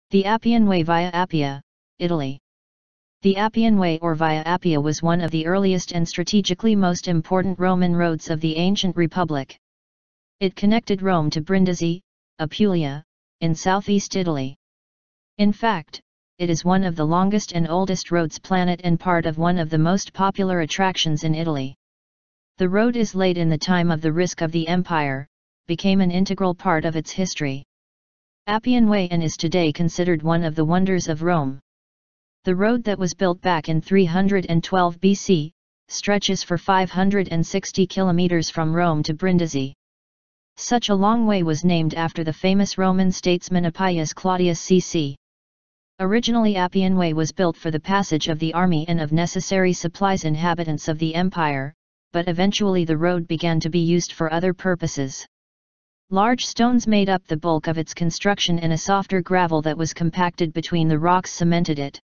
The Appian Way via Appia, Italy. The Appian Way or Via Appia was one of the earliest and strategically most important Roman roads of the ancient Republic. It connected Rome to Brindisi, Apulia, in southeast Italy. In fact, it is one of the longest and oldest roads planet and part of one of the most popular attractions in Italy. The road is late in the time of the risque of the empire, became an integral part of its history. Appian Way and is today considered one of the wonders of Rome. The road that was built back in 312 BC, stretches for 560 kilometers from Rome to Brindisi. Such a long way was named after the famous Roman statesman Appius Claudius CC. Originally Appian Way was built for the passage of the army and of necessary supplies inhabitants of the empire, but eventually the road began to be used for other purposes. Large stones made up the bulk of its construction and a softer gravel that was compacted between the rocks cemented it.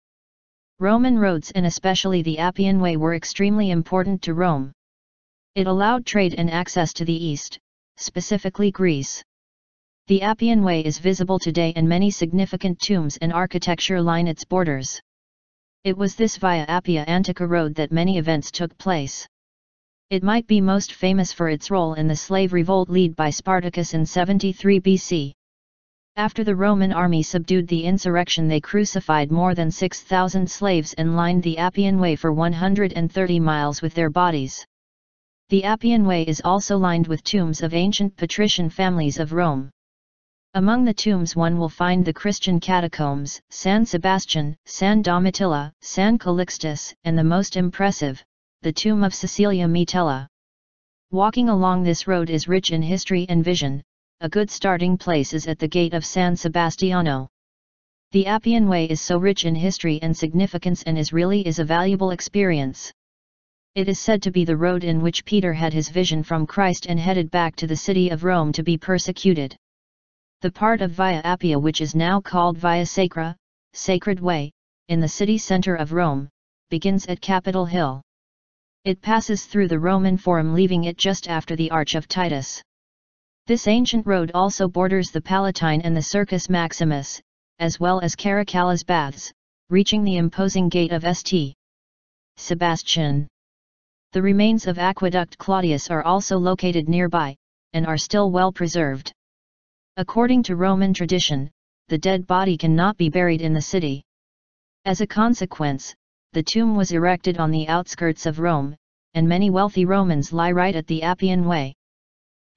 Roman roads and especially the Appian Way were extremely important to Rome. It allowed trade and access to the east, specifically Greece. The Appian Way is visible today and many significant tombs and architecture line its borders. It was this Via Appia Antica road that many events took place. It might be most famous for its role in the slave revolt led by Spartacus in 73 BC. After the Roman army subdued the insurrection, they crucified more than 6,000 slaves and lined the Appian Way for 130 miles with their bodies. The Appian Way is also lined with tombs of ancient patrician families of Rome. Among the tombs one will find the Christian catacombs, San Sebastian, San Domitilla, San Calixtus, and the most impressive, the tomb of Cecilia Metella. Walking along this road is rich in history and vision. A good starting place is at the gate of San Sebastiano. The Appian Way is so rich in history and significance and is a valuable experience. It is said to be the road in which Peter had his vision from Christ and headed back to the city of Rome to be persecuted. The part of Via Appia which is now called Via Sacra, Sacred Way, in the city center of Rome, begins at Capitol Hill. It passes through the Roman Forum leaving it just after the Arch of Titus. This ancient road also borders the Palatine and the Circus Maximus, as well as Caracalla's Baths, reaching the imposing gate of St. Sebastian. The remains of Aqueduct Claudius are also located nearby, and are still well preserved. According to Roman tradition, the dead body cannot be buried in the city. As a consequence, the tomb was erected on the outskirts of Rome, and many wealthy Romans lie right at the Appian Way.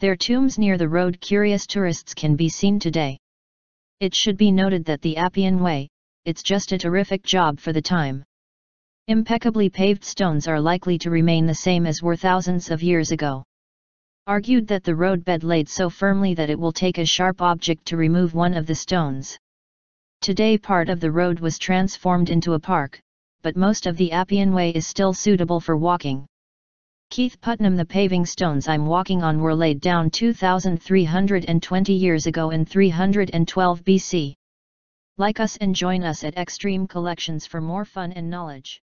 Their tombs near the road curious tourists can be seen today. It should be noted that the Appian Way, it's just a terrific job for the time. Impeccably paved stones are likely to remain the same as were thousands of years ago. Argued that the roadbed laid so firmly that it will take a sharp object to remove one of the stones. Today part of the road was transformed into a park, but most of the Appian Way is still suitable for walking. Keith Putnam: the paving stones I'm walking on were laid down 2,320 years ago in 312 BC. Like us and join us at Extreme Collections for more fun and knowledge.